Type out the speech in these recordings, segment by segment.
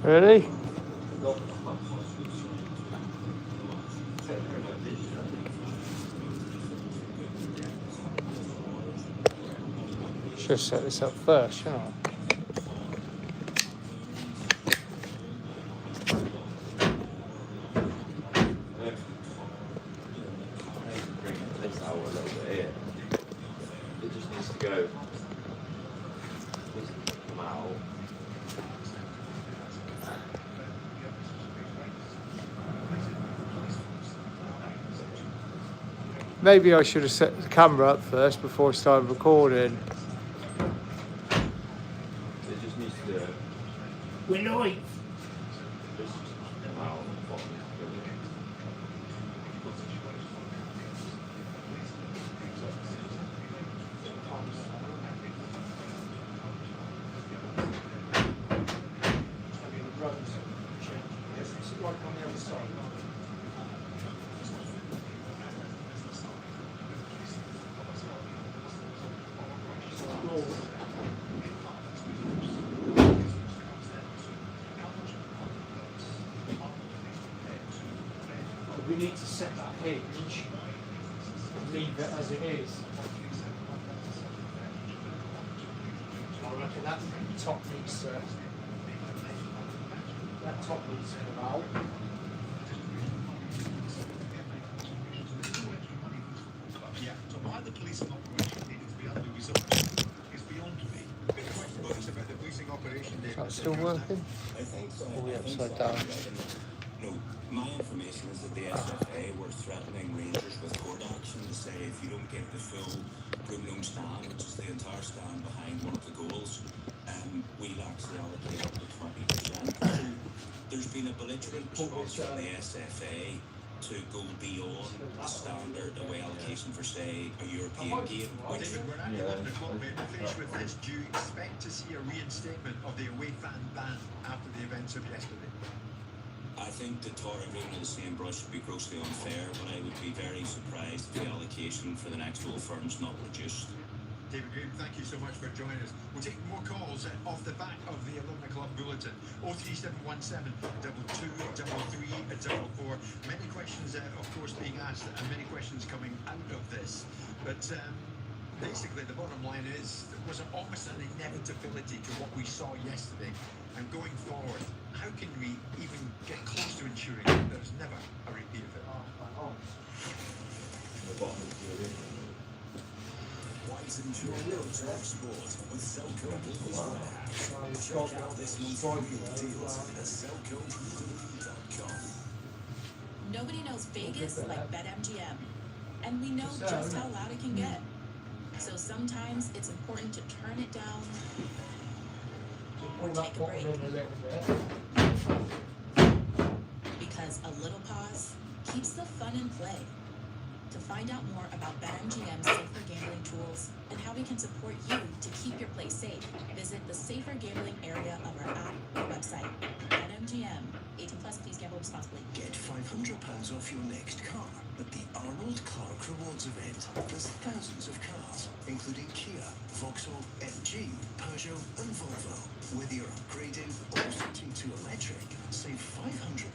Really? Should have set this up first, shouldn't I? This out a little bit here. It just needs to go. Needs to come out. Maybe I should have set the camera up first before I started recording. It just needs to go. We're live. Just come out on the bottom. We need to set that hinge and leave it as it is. I reckon that top needs to come out. Yeah, so why the policing operation needed to be under resourced is beyond me. Big question marks about the policing operation. Is that still working? I think so. Or are we upside down? No, my information is that the SFA were threatening Rangers with court action to say if you don't get the full Broomloan stand, which is the entire stand behind one of the goals, we'll actually allocate up to 20%. So there's been a belligerent response from the SFA to go beyond the standard away allocation for, say, a European game. Which, David, we're at 11 o'clock, mate. We'll finish with this. Do you expect to see a reinstatement of the away fan ban after the events of yesterday? I think the tarring in the same brush would be grossly unfair, but I would be very surprised if the allocation for the next Old Firm's not reduced. David Graham, thank you so much for joining us. We'll take more calls off the back of the 11 o'clock bulletin. 03717 2233 444. Many questions, of course, being asked, and many questions coming out of this. But basically, the bottom line is there was almost an inevitability to what we saw yesterday. And going forward, how can we even get close to ensuring that there's never a repeat of it? The bottom is good. Wise and Joe Talk Sport with Selco Blueswear. Check out this month's real deals at selcoblueswear.com. Nobody knows Vegas like BetMGM, and we know just how loud it can get. So sometimes it's important to turn it down or take a break. Because a little pause keeps the fun in play. To find out more about BetMGM's safer gambling tools and how we can support you to keep your play safe, visit the safer gambling area of our app or website. BetMGM. 18 plus, please gamble responsibly. Get £500 off your next car at the Arnold Clark Rewards event. There's thousands of cars, including Kia, Vauxhall, MG, Peugeot and Volvo. Whether you're upgrading or switching to electric, save £500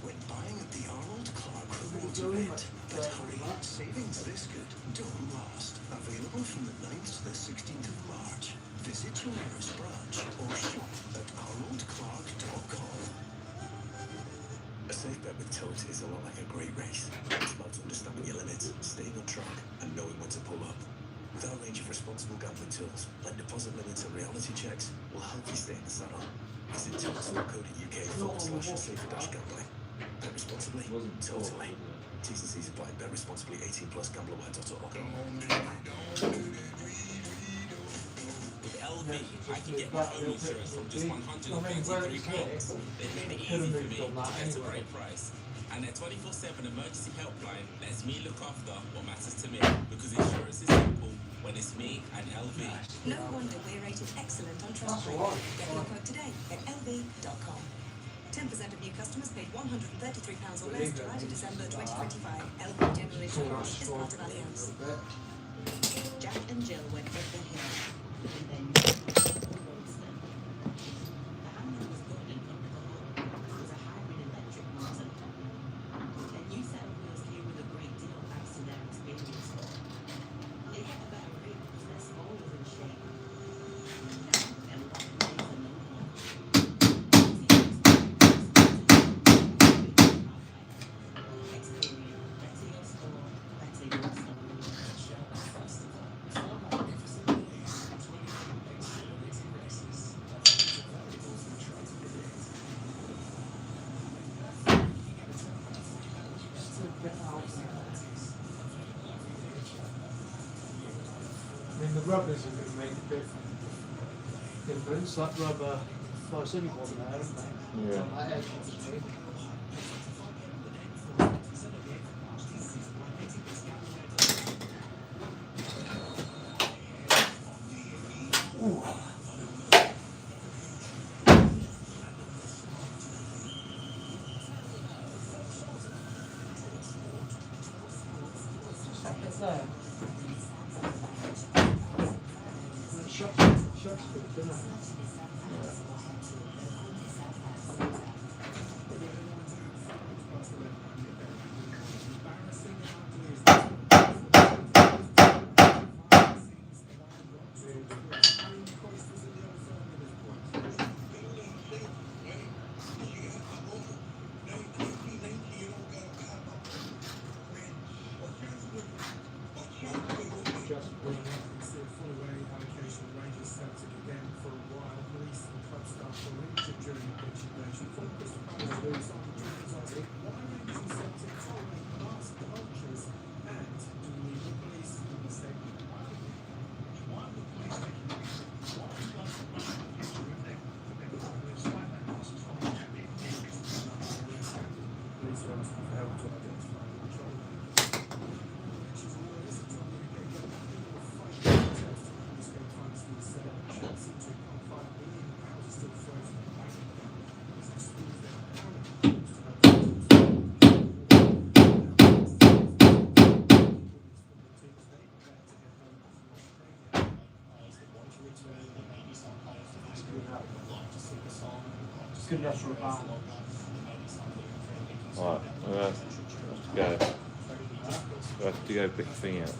when buying at the Arnold Clark Rewards event. But hurry, savings this good don't last. Available from the 9th to the 16th of March. Visit your nearest branch or shop at arnoldclark.com. A safe bet with Tote is a lot like a great race. It's about understanding your limits, staying on track, and knowing when to pull up. With our range of responsible gambling tools, like deposit limits and reality checks, will help you stay in the saddle. Visit totes.co.uk/safer-gambling. Bet responsibly. Totally. T's and C's apply. Bet responsibly. 18 plus. Gamblerware.org. With LV, I can get my own insurance from just £133. They made it easy for me to get a great price. And their 24/7 emergency helpline lets me look after what matters to me, because insurance is simple when it's me and LV. No wonder we're rated excellent on Trustpilot. Get your quote today at lv.com. 10% of new customers paid £133 or less July to December 2025. LV General Insurance is part of Allianz. Jack and Jill went over the hill. mean, the rubbers are going to make a bit difference. That rubber, well, it's only one there, isn't it? Yeah. On that edge, obviously. There. It shuts it, doesn't it? Just bring it. It's good enough for a band. Right, we have to go. We have to go pick the thing out.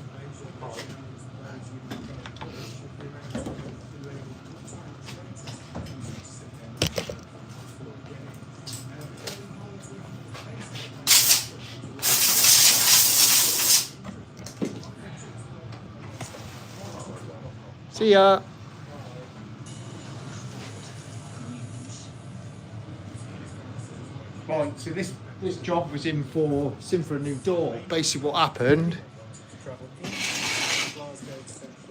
See ya. Right, so this job was in for a new door. Basically what happened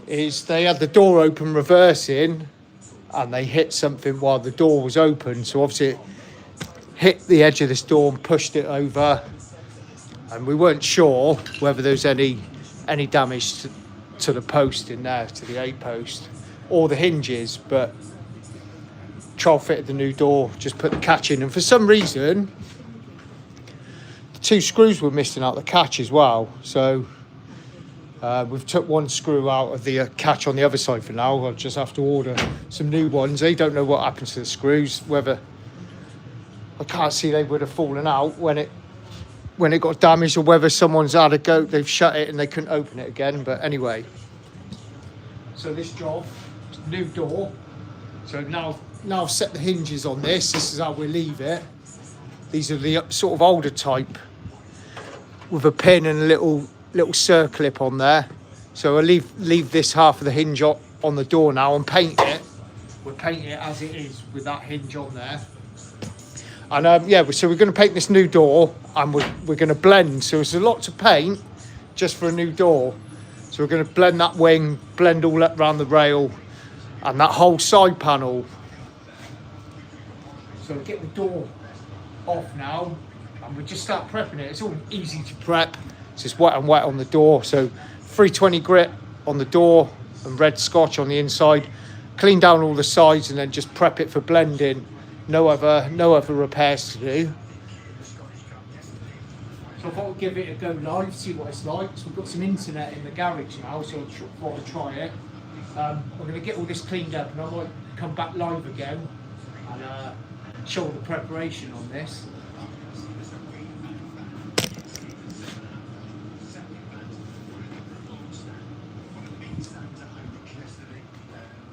is they had the door open reversing and they hit something while the door was open, so obviously it hit the edge of this door and pushed it over, and we weren't sure whether there was any damage to the post in there, to the A post or the hinges, but trial fitted the new door, just put the catch in, and for some reason the 2 screws were missing out the catch as well, so we've took 1 screw out of the catch on the other side for now. I'll just have to order some new ones. They don't know what happened to the screws, whether I can't see they would have fallen out when it got damaged, or whether someone's had a go, they've shut it and they couldn't open it again. But anyway, so this job, new door. So now I've set the hinges on this. This is how we leave it. These are the sort of older type with a pin and a little circlip on there. So I'll leave this half of the hinge on the door now and paint it. We'll paint it as it is with that hinge on there. And yeah, so we're going to paint this new door, and we're going to blend. So it's a lot to paint just for a new door. So we're going to blend that wing, blend all up around the rail and that whole side panel. So we'll get the door off now and we'll just start prepping it. It's all easy to prep. It's just wet and wet on the door. So 320 grit on the door and red scotch on the inside. Clean down all the sides and then just prep it for blending. No other repairs to do. So I thought I'd give it a go live, see what it's like. So we've got some internet in the garage now, so I thought I'd try it. I'm going to get all this cleaned up and I might come back live again and show the preparation on this.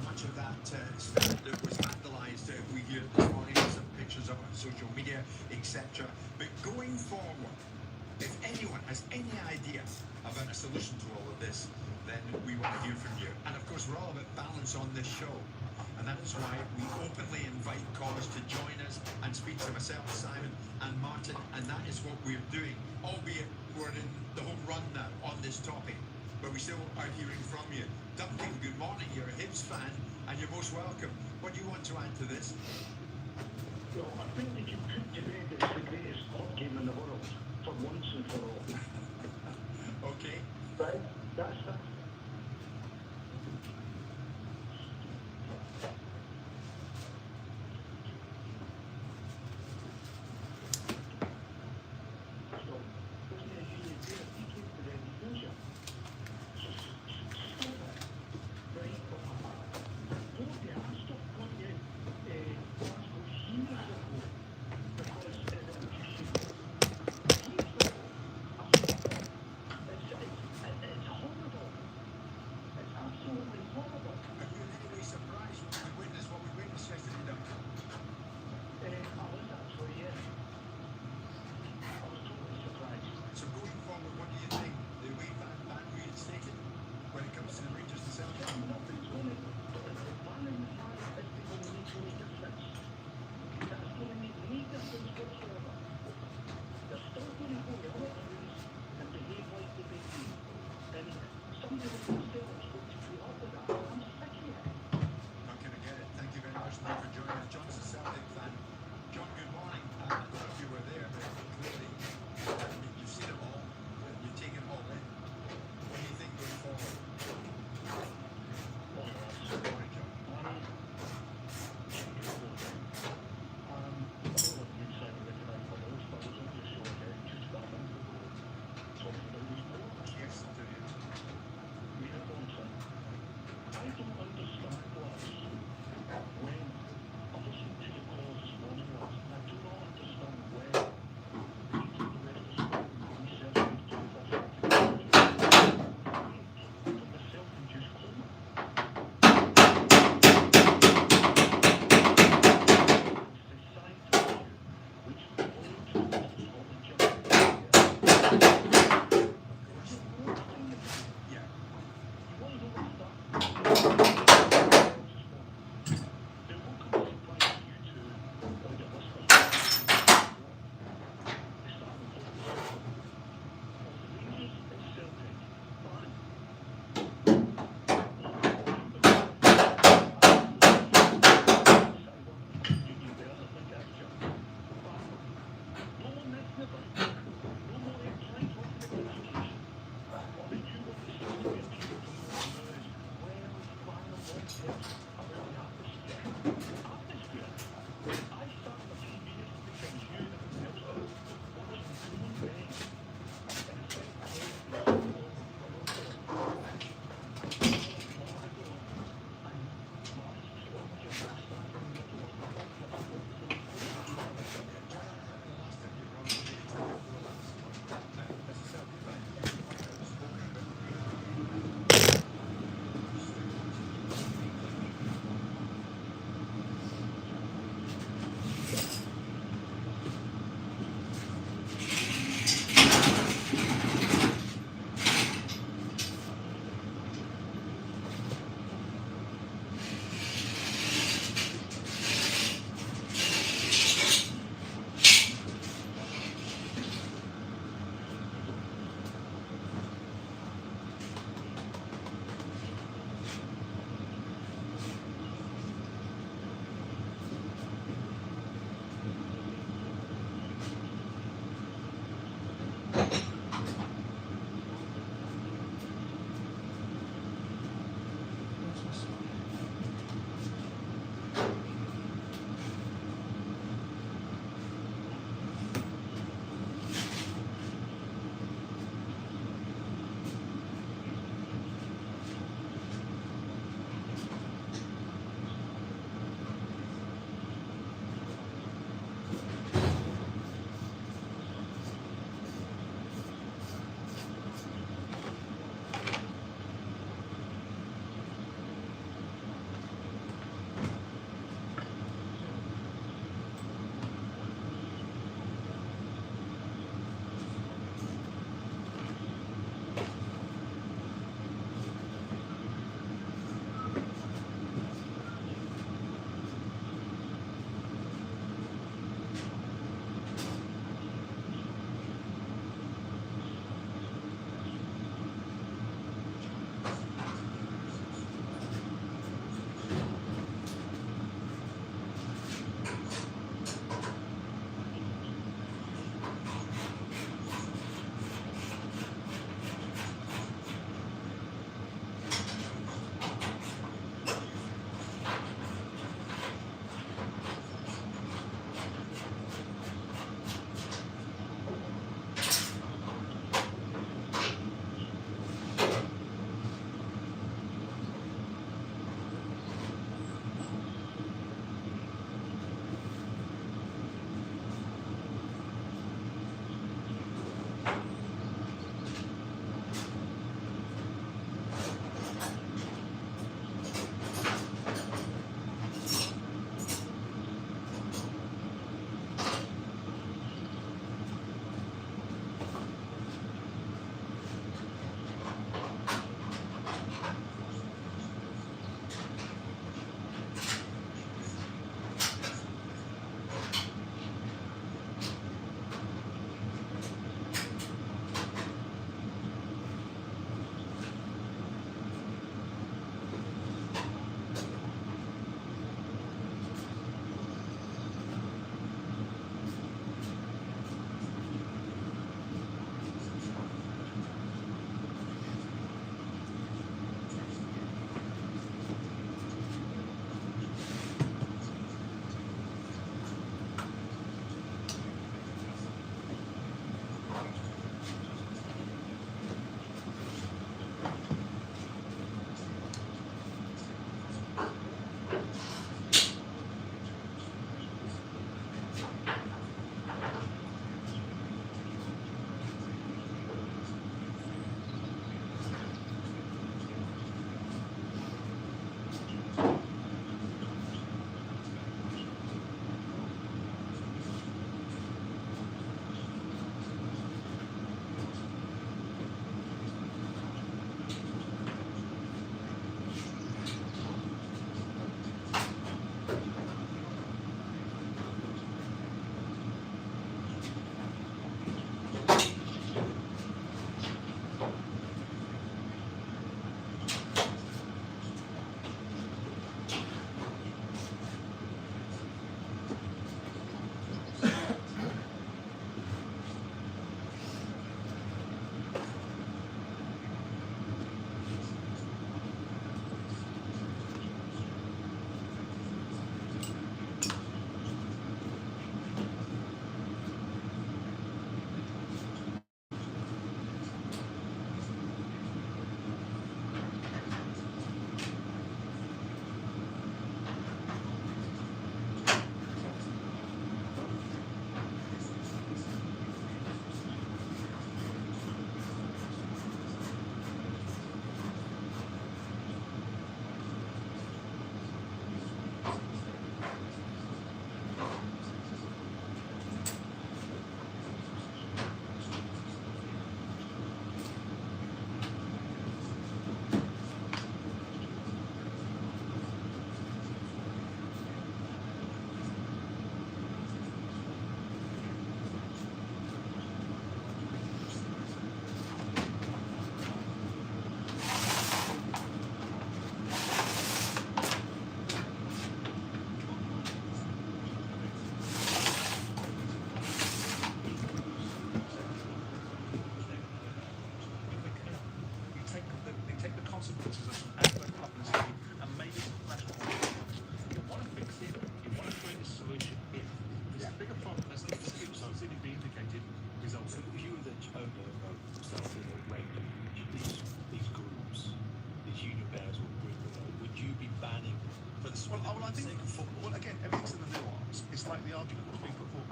Much of that stuff that was vandalised, we hear this morning, some pictures of it on social media, etc. But going forward, if anyone has any idea about a solution to all of this, then we want to hear from you. And of course, we're all about balance on this show. And that is why we openly invite callers to join us and speak to myself, Simon and Martin. And that is what we're doing, albeit we're in the home run now on this topic. but we still are hearing from you. Duncan, good morning. You're a Hibs fan, and you're most welcome. What do you want to add to this? Well, I think they can put to bed that it's the greatest club game in the world for once and for all. Okay. Right? That's that.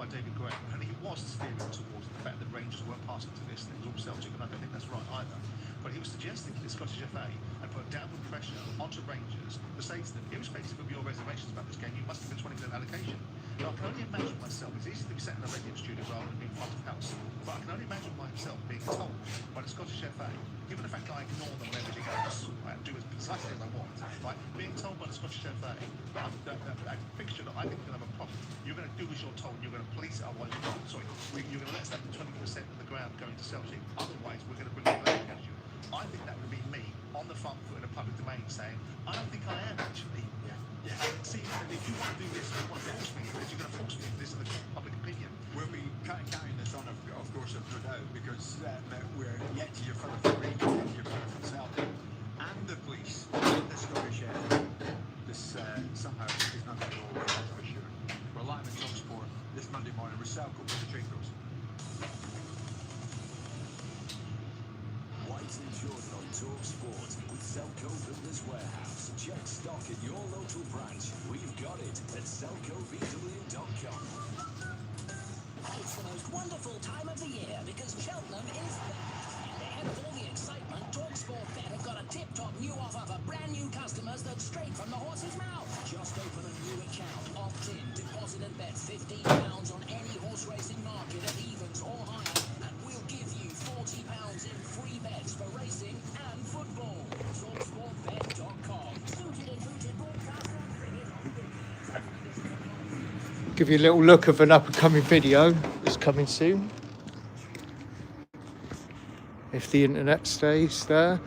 David Graham, and he was steering towards the fact that Rangers weren't passing to this, and it was all Celtic, and I don't think that's right either. But he was suggesting to the Scottish FA and put downward pressure onto Rangers to say to them, irrespective of your reservations about this game, you must have a 20% allocation. Now, I can only imagine myself, it's easy to be sat in a radio studio rather than being front of house, but I can only imagine myself being told by the Scottish FA, given the fact that I ignore them and everything else, right, and do as precisely as I want, right, being told by the Scottish FA that fixture that I think can have a problem, you're going to do as you're told, you're going to police it, otherwise you're going to let us have the 20% of the ground going to Celtic, otherwise we're going to bring the blame against you. I think that would be me on the front foot in a public domain saying, I don't think I am actually. Yeah. See, if you want to do this, you want to force me into this, you're going to force me into this in the public opinion. We'll be carrying this on, of course, no doubt, because we're yet to hear further from Rangers, yet to hear further from Celtic, and the police, and the Scottish FA. This somehow is not going to go away, that's for sure. We're live in Talksport this Monday morning with Selco with the Trade Pros. White and Jordan on Talk Sport with Selco Builders Warehouse. Check stock at your local branch. We've got it at selcovw.com. It's the most wonderful time of the year because Cheltenham is back. And ahead of all the excitement, TalkSport Bet have got a tip-top new offer for brand new customers that's straight from the horse's mouth. Just open a new account, opt in, deposit and bet £15 on any horse racing market at evens or higher, and we'll give you £40 in free bets for racing and football. TalkSportBet.com. Suited and booted broadcaster. Give you a little look of an up-and-coming video that's coming soon, if the internet stays there.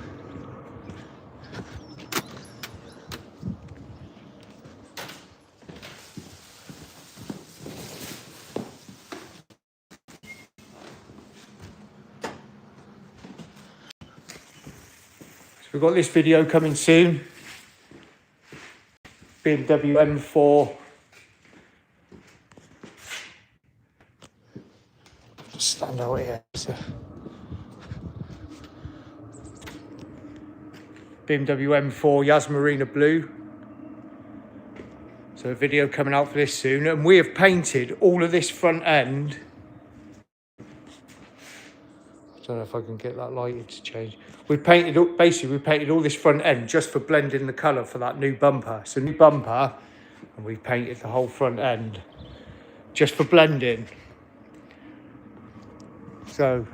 So we've got this video coming soon. BMW M4. Stand out here. So. BMW M4 Yasmarina Blue. So a video coming out for this soon, and we have painted all of this front end. I don't know if I can get that lighting to change. We painted all this front end just for blending the colour for that new bumper. So new bumper, and we painted the whole front end just for blending. So,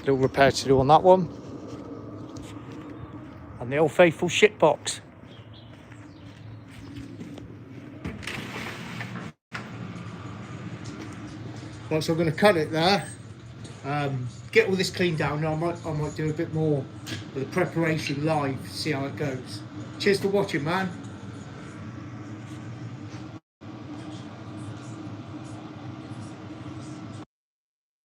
little repair to do on that one. And the old faithful shit box. Right, so I'm going to cut it there. Get all this cleaned down. I might do a bit more of the preparation live, see how it goes. Cheers for watching, man.